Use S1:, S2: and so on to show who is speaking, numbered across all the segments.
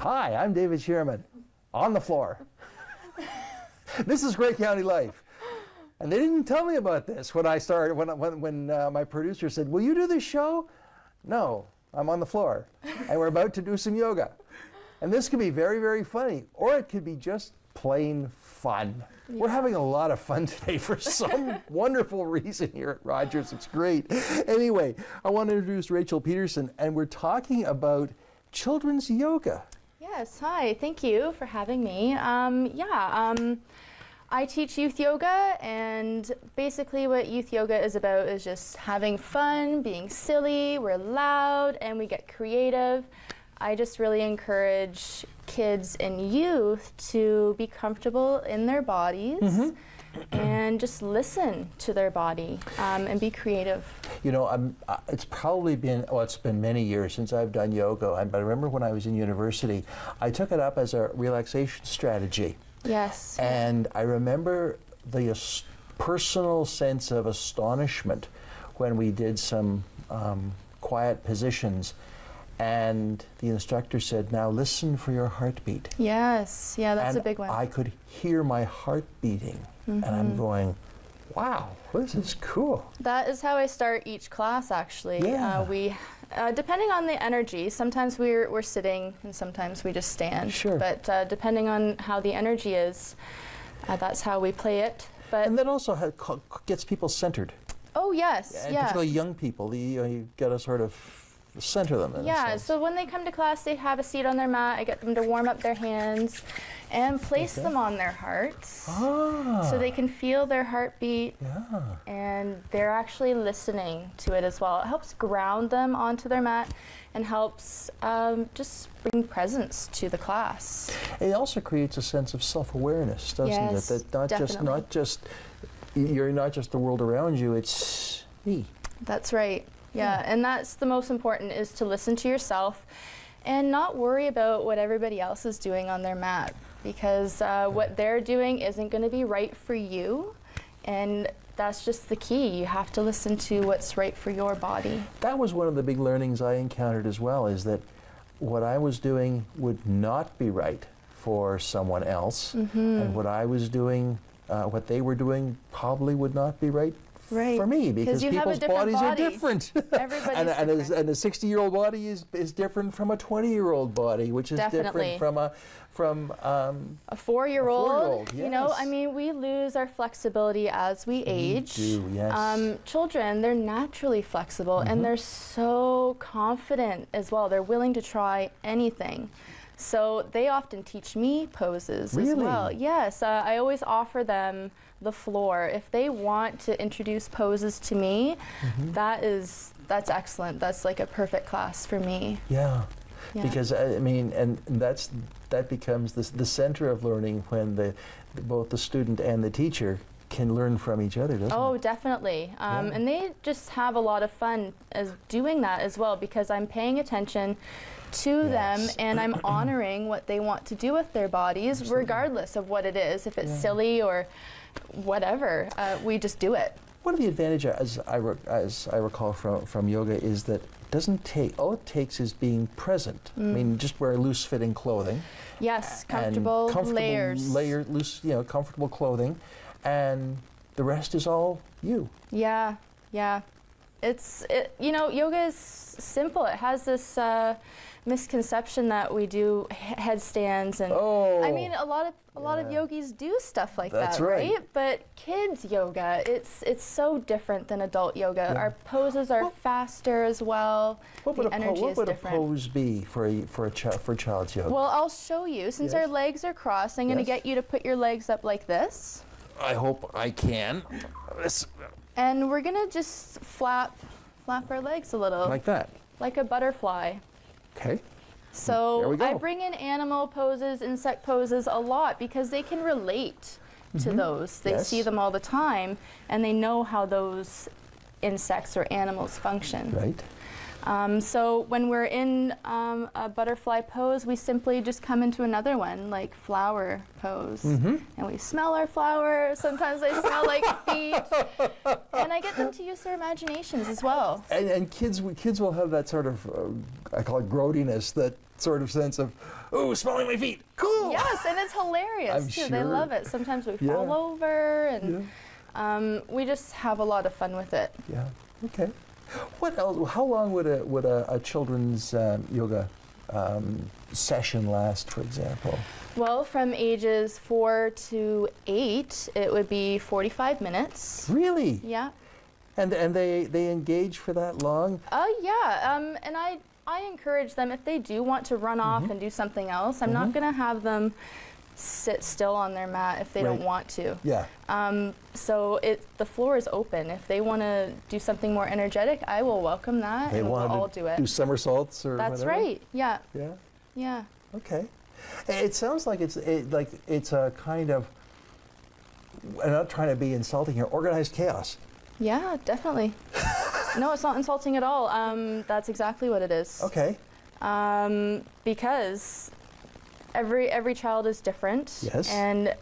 S1: Hi, I'm David Shearman, on the floor. This is Great County Life. And they didn't tell me about this when I started, when my producer said, will you do this show? No, I'm on the floor. And we're about to do some yoga. And this could be very, very funny, or it could be just plain fun. Yeah. We're having a lot of fun today for some wonderful reason here at Rogers. It's great. Anyway, I want to introduce Rachael Pederson, and we're talking about children's yoga.
S2: Yes, hi, thank you for having me. I teach youth yoga, and basically what youth yoga is about is just having fun, being silly, we're loud, and we get creative. I just really encourage kids and youth to be comfortable in their bodies and just listen to their body and be creative.
S1: You know, it's probably been, well, it's been many years since I've done yoga, but I remember when I was in university, I took it up as a relaxation strategy.
S2: Yes.
S1: And I remember the personal sense of astonishment when we did some quiet positions. And the instructor said, now listen for your heartbeat.
S2: Yes, yeah, that's a big one.
S1: I could hear my heart beating, and I'm going, wow, this is cool.
S2: That is how I start each class, actually.
S1: Yeah.
S2: Depending on the energy, sometimes we're sitting and sometimes we just stand.
S1: Sure.
S2: But depending on how the energy is, that's how we play it. But
S1: and that also gets people centered.
S2: Oh, yes,
S1: and
S2: yeah.
S1: particularly young people, you got to sort of center them.
S2: Yeah, so when they come to class, they have a seat on their mat. I get them to warm up their hands and place them on their hearts so they can feel their heartbeat, and they're actually listening to it as well. It helps ground them onto their mat and helps just bring presence to the class. It
S1: also creates a sense of self-awareness, doesn't it? That not just you're not just the world around you, it's me.
S2: That's right. Yeah, and that's the most important, is to listen to yourself and not worry about what everybody else is doing on their mat, because what they're doing isn't going to be right for you, and that's just the key. You have to listen to what's right for your body.
S1: That was one of the big learnings I encountered as well, is that what I was doing would not be right for someone else, and what I was doing, what they were doing probably would not be right for me, because people's bodies are different.
S2: Everybody's
S1: and a 60-year-old body is different from a 20-year-old body, which is different from a
S2: 4-year-old.
S1: Yes.
S2: You know, I mean, we lose our flexibility as we age.
S1: We do, yes.
S2: Children, they're naturally flexible, and they're so confident as well. They're willing to try anything. So they often teach me poses as well. Yes, I always offer them the floor. If they want to introduce poses to me, that's excellent. That's like a perfect class for me.
S1: Yeah. Because I mean, and that becomes the center of learning, when both the student and the teacher can learn from each other, doesn't it?
S2: Oh, definitely. And they just have a lot of fun as doing that as well, because I'm paying attention to them, and I'm honoring what they want to do with their bodies, regardless of what it is. If it's silly or whatever, we just do it.
S1: One of the advantages, as I recall from yoga, is that it doesn't take, all it takes is being present. I mean, just wear loose-fitting clothing.
S2: Yes, comfortable layers.
S1: Loose, comfortable clothing, and the rest is all you.
S2: Yeah, yeah. Yoga is simple. It has this misconception that we do headstands, and I mean, a lot of yogis do stuff like that, right? But kids yoga, it's so different than adult yoga. Our poses are faster as well.
S1: What would a pose be for child's yoga?
S2: Well, I'll show you. Since our legs are crossed, I'm going to get you to put your legs up like this.
S1: I hope I can.
S2: And we're going to just flap our legs a little.
S1: Like that?
S2: Like a butterfly.
S1: Okay.
S2: So I bring in animal poses, insect poses a lot, because they can relate to those. They see them all the time, and they know how those insects or animals function.
S1: Right.
S2: So when we're in a butterfly pose, we simply just come into another one, like flower pose. And we smell our flower. Sometimes they smell like feet. And I get them to use their imaginations as well.
S1: And kids will have that sort of, I call it grody-ness, that sort of sense of, oh, smelling my feet, cool.
S2: Yes, and it's hilarious
S1: I'm
S2: too.
S1: sure.
S2: They love it. Sometimes we fall over, and we just have a lot of fun with it.
S1: Yeah. Okay. What else? How long would a children's yoga session last, for example?
S2: Well, from ages 4 to 8, it would be 45 minutes.
S1: Really?
S2: Yeah.
S1: And they engage for that long?
S2: Yeah. And I encourage them, if they do want to run off and do something else, I'm not going to have them sit still on their mat if they don't want to.
S1: Yeah.
S2: So the floor is open. If they want to do something more energetic, I will welcome that, and we'll all do it.
S1: Do somersaults or
S2: That's
S1: whatever?
S2: right. Yeah.
S1: Yeah.
S2: Yeah.
S1: Okay. It sounds like it's a kind of, I'm not trying to be insulting here, organized chaos.
S2: Yeah, definitely. No, it's not insulting at all. That's exactly what it is.
S1: Okay.
S2: Because every child is different.
S1: Yes.
S2: And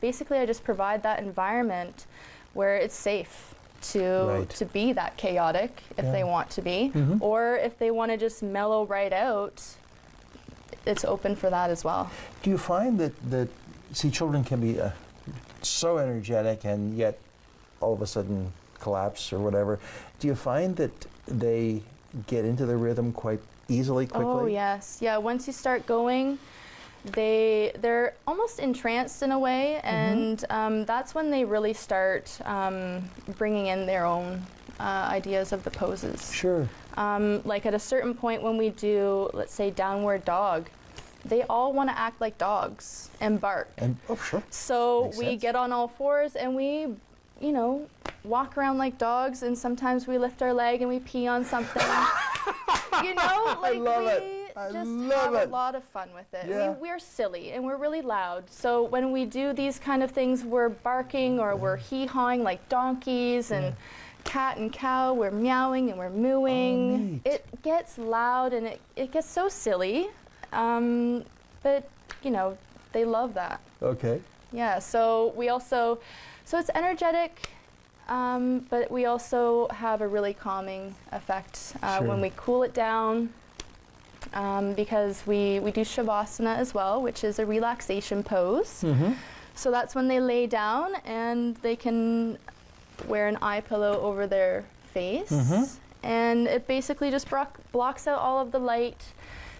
S2: basically I just provide that environment where it's safe to be that chaotic if they want to be, or if they want to just mellow right out, it's open for that as well.
S1: Do you find that see, children can be so energetic and yet all of a sudden collapse or whatever. Do you find that they get into the rhythm quite easily, quickly?
S2: Oh, yes. Yeah, once you start going, they're almost entranced in a way, and that's when they really start bringing in their own ideas of the poses.
S1: Sure.
S2: Like at a certain point when we do, let's say, downward dog, they all want to act like dogs and bark.
S1: And oh, sure.
S2: So
S1: Makes
S2: we
S1: sense.
S2: get on all fours and we, you know, walk around like dogs, and sometimes we lift our leg and we pee on something. You know, like we just have a lot of fun with it.
S1: Yeah.
S2: We're silly and we're really loud. So when we do these kind of things, we're barking or we're hee-hawing like donkeys, and cat and cow, we're meowing and we're mooing.
S1: Oh, neat.
S2: It gets loud and it gets so silly. But, you know, they love that.
S1: Okay.
S2: Yeah, so it's energetic, but we also have a really calming effect when we cool it down, because we do Shavasana as well, which is a relaxation pose. So that's when they lay down and they can wear an eye pillow over their face, and it basically just blocks out all of the light,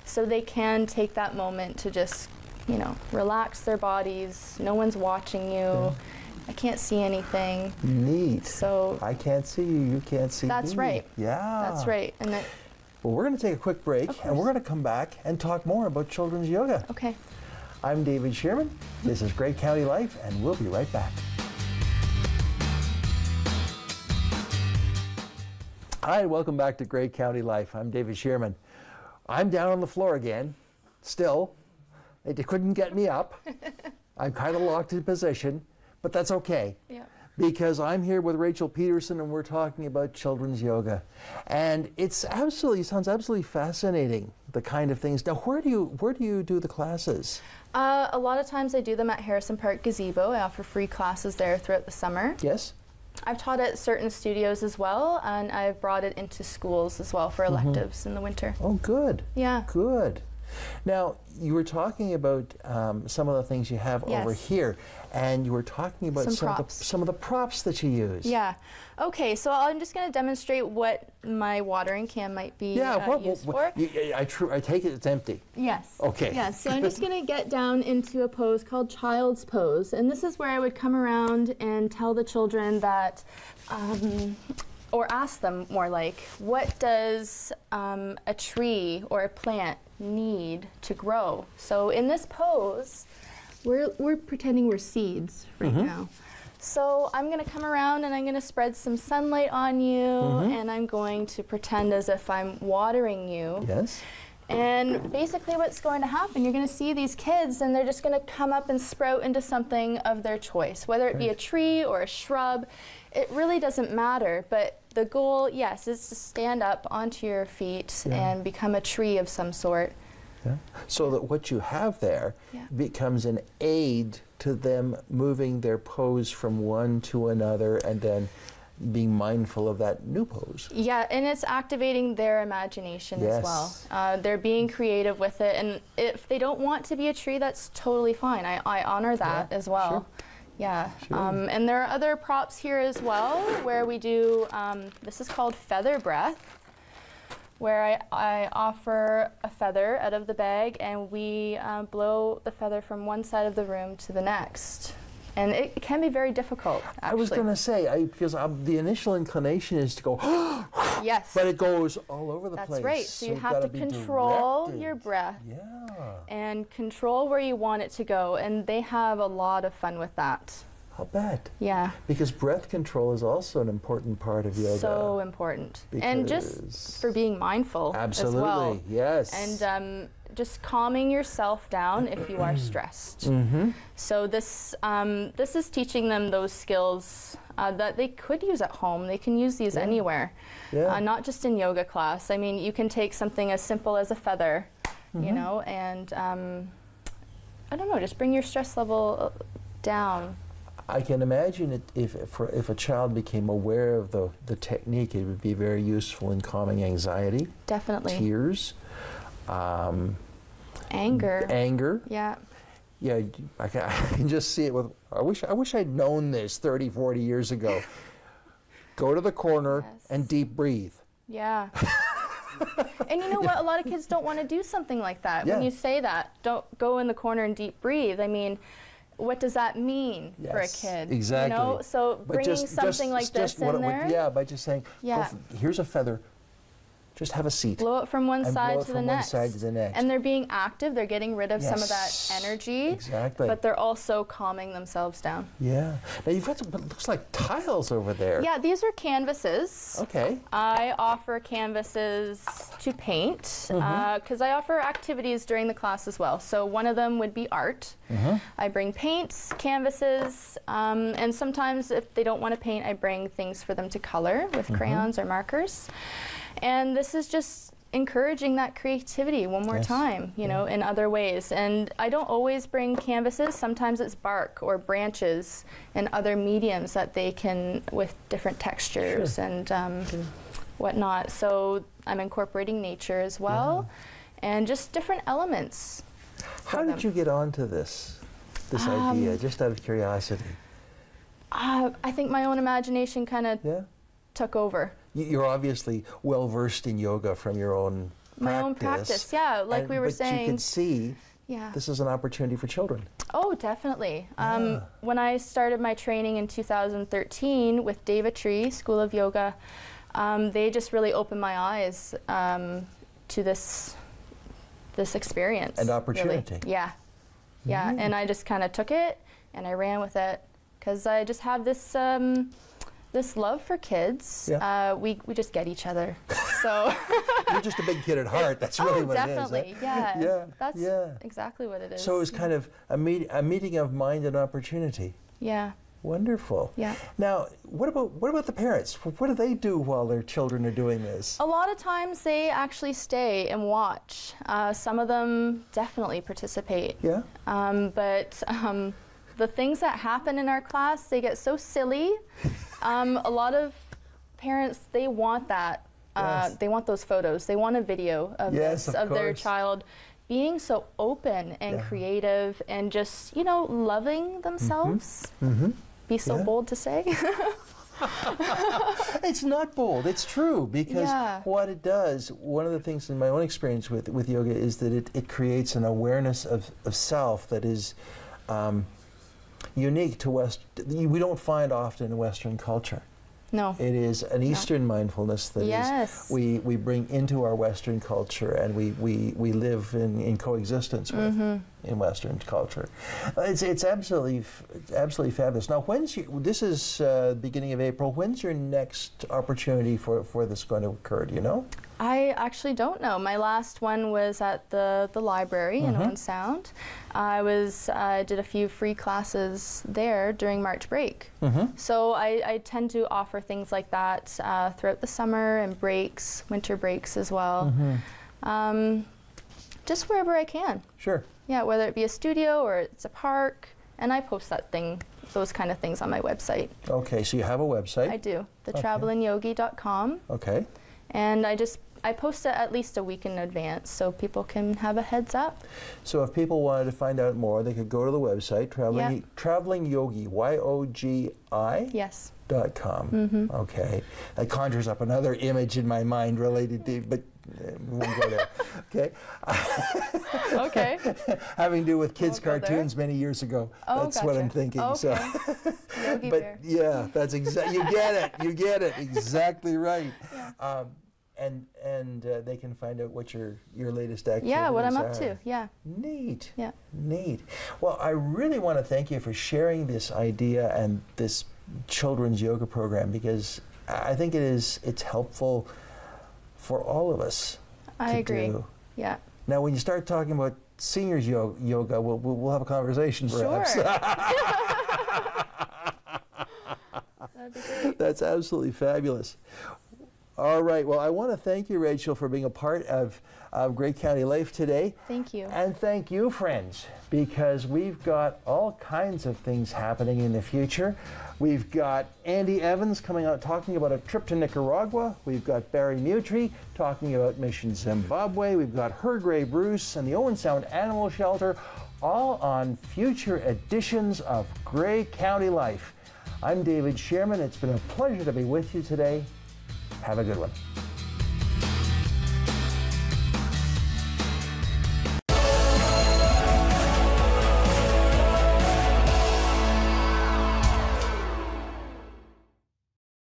S2: so they can take that moment to just, you know, relax their bodies. No one's watching you. I can't see anything.
S1: Neat.
S2: So
S1: I can't see you, you can't see me.
S2: that's right.
S1: Yeah.
S2: That's right. And
S1: Well, we're going to take a quick break, and we're going to come back and talk more about children's yoga.
S2: okay.
S1: I'm David Shearman. This is Great County Life, and we'll be right back. Hi, welcome back to Great County Life. I'm David Shearman. I'm down on the floor again, still. They couldn't get me up. I'm kind of locked in position, but that's okay.
S2: Yeah.
S1: Because I'm here with Rachael Pederson, and we're talking about children's yoga. And it sounds absolutely fascinating, the kind of things. Now, where do you do the classes?
S2: A lot of times I do them at Harrison Park Gazebo. I offer free classes there throughout the summer.
S1: Yes?
S2: I've taught at certain studios as well, and I've brought it into schools as well for electives in the winter.
S1: Oh, good.
S2: Yeah.
S1: Good. Now, you were talking about some of the things you have over here, and you were talking about some of the props that you use.
S2: Yeah. Okay, so I'm just going to demonstrate what my watering can might be used for.
S1: I take it it's empty.
S2: Yes.
S1: Okay.
S2: Yes, so I'm just going to get down into a pose called Child's Pose, and this is where I would come around and tell the children that, or ask them more like, what does a tree or a plant need to grow? So in this pose, we're pretending we're seeds right now. So I'm going to come around and I'm going to spread some sunlight on you, and I'm going to pretend as if I'm watering you.
S1: Yes.
S2: And basically what's going to happen, you're going to see these kids and they're just going to come up and sprout into something of their choice, whether it be a tree or a shrub. It really doesn't matter, but the goal, yes, is to stand up onto your feet and become a tree of some sort.
S1: Yeah. So that what you have there becomes an aid to them moving their pose from one to another, and then being mindful of that new pose.
S2: Yeah, and it's activating their imagination as well. They're being creative with it, and if they don't want to be a tree, that's totally fine. I honor that as well.
S1: Sure.
S2: Yeah,
S1: Sure.
S2: And there are other props here as well where we do, this is called feather breath, where I offer a feather out of the bag and we blow the feather from one side of the room to the next. And it can be very difficult, actually.
S1: I was going to say, because the initial inclination is to go,
S2: yes.
S1: But it goes all over the place.
S2: That's right. So you have to control your breath and control where you want it to go. And they have a lot of fun with that.
S1: I'll bet.
S2: Yeah.
S1: Because breath control is also an important part of yoga.
S2: So important. And just for being mindful as well.
S1: Absolutely, yes.
S2: And just calming yourself down if you are stressed. So this is teaching them those skills that they could use at home. They can use these anywhere, not just in yoga class. I mean, you can take something as simple as a feather, you know, and I don't know, just bring your stress level down.
S1: I can imagine if a child became aware of the technique, it would be very useful in calming anxiety.
S2: Definitely.
S1: Tears.
S2: Anger. Yeah.
S1: Yeah, I can just see it with, I wish I'd known this 30, 40 years ago. Go to the corner and deep breathe.
S2: Yeah. And you know what? A lot of kids don't want to do something like that. When you say that, don't go in the corner and deep breathe. I mean, what does that mean for a kid?
S1: Exactly.
S2: You know? So bringing something like this in there.
S1: By just saying, here's a feather. Just have a seat.
S2: Blow it from one side to the next.
S1: And
S2: they're being active. They're getting rid of some of that energy.
S1: Exactly.
S2: But they're also calming themselves down.
S1: Yeah. Now you've got what looks like tiles over there.
S2: Yeah, these are canvases.
S1: Okay.
S2: I offer canvases to paint because I offer activities during the class as well. So one of them would be art. I bring paints, canvases, and sometimes if they don't want to paint, I bring things for them to color with crayons or markers. And this is just encouraging that creativity one more time, you know, in other ways. And I don't always bring canvases. Sometimes it's bark or branches and other mediums that they can, with different textures and whatnot. So I'm incorporating nature as well and just different elements.
S1: How did you get onto this idea, just out of curiosity?
S2: I think my own imagination kind of took over.
S1: You're obviously well versed in yoga from your own practice.
S2: My own practice, yeah. Like we were saying.
S1: But you can see this is an opportunity for children.
S2: Oh, definitely. When I started my training in 2013 with Devatri School of Yoga, they just really opened my eyes to this experience.
S1: And opportunity.
S2: Really. Yeah. Yeah. And I just kind of took it and I ran with it because I just have this this love for kids. We just get each other. So
S1: you're just a big kid at heart. That's really what it is.
S2: Definitely. Yeah. That's exactly what it is.
S1: So it was kind of a meeting of mind and opportunity.
S2: Yeah.
S1: Wonderful.
S2: Yeah.
S1: Now, what about the parents? What do they do while their children are doing this?
S2: A lot of times they actually stay and watch. Some of them definitely participate.
S1: Yeah.
S2: But the things that happen in our class, they get so silly. A lot of parents, they want that. They want those photos. They want a video of their child being so open and creative and just, you know, loving themselves. Be so bold to say.
S1: It's not bold. It's true, because what it does, one of the things in my own experience with yoga is that it creates an awareness of self that is unique to we don't find often in Western culture.
S2: No.
S1: It is an Eastern mindfulness that is we bring into our Western culture, and we live in coexistence with in Western culture. It's absolutely fabulous. Now, this is beginning of April. When's your next opportunity for this going to occur? Do you know?
S2: I actually don't know. My last one was at the library in Owen Sound. I did a few free classes there during March break. So I tend to offer things like that throughout the summer and breaks, winter breaks as well. Just wherever I can.
S1: Sure.
S2: Yeah, whether it be a studio or it's a park, and I post that thing those kind of things on my website.
S1: Okay, so you have a website.
S2: I do, thetravelingyogi.com.
S1: Okay.
S2: And I post it at least a week in advance so people can have a heads up.
S1: So if people wanted to find out more, they could go to the website, Traveling Yogi, Y-O-G-I?
S2: Yes.
S1: .com. Okay. That conjures up another image in my mind related to, but we won't go there. Okay.
S2: Okay.
S1: Having to do with kids' cartoons many years ago.
S2: Oh,
S1: that's what I'm thinking. Okay. So.
S2: Yogi
S1: but
S2: Bear.
S1: yeah, that's exactly. You get it. You get it. Exactly right.
S2: Yeah.
S1: And they can find out what your latest activities
S2: Yeah, what I'm
S1: are.
S2: up to. Yeah.
S1: Neat.
S2: Yeah.
S1: Neat. Well, I really want to thank you for sharing this idea and this children's yoga program, because I think it's helpful for all of us.
S2: I agree.
S1: Do.
S2: Yeah.
S1: Now, when you start talking about seniors yoga, we'll have a conversation perhaps.
S2: Sure. That'd be great.
S1: That's absolutely fabulous. All right. Well, I want to thank you, Rachel, for being a part of Great County Life today.
S2: Thank you.
S1: And thank you, friends, because we've got all kinds of things happening in the future. We've got Andy Evans coming out talking about a trip to Nicaragua. We've got Barry Mutry talking about Mission Zimbabwe. We've got Her Grey Bruce and the Owen Sound Animal Shelter, all on future editions of Great County Life. I'm David Sherman. It's been a pleasure to be with you today. Have a good one.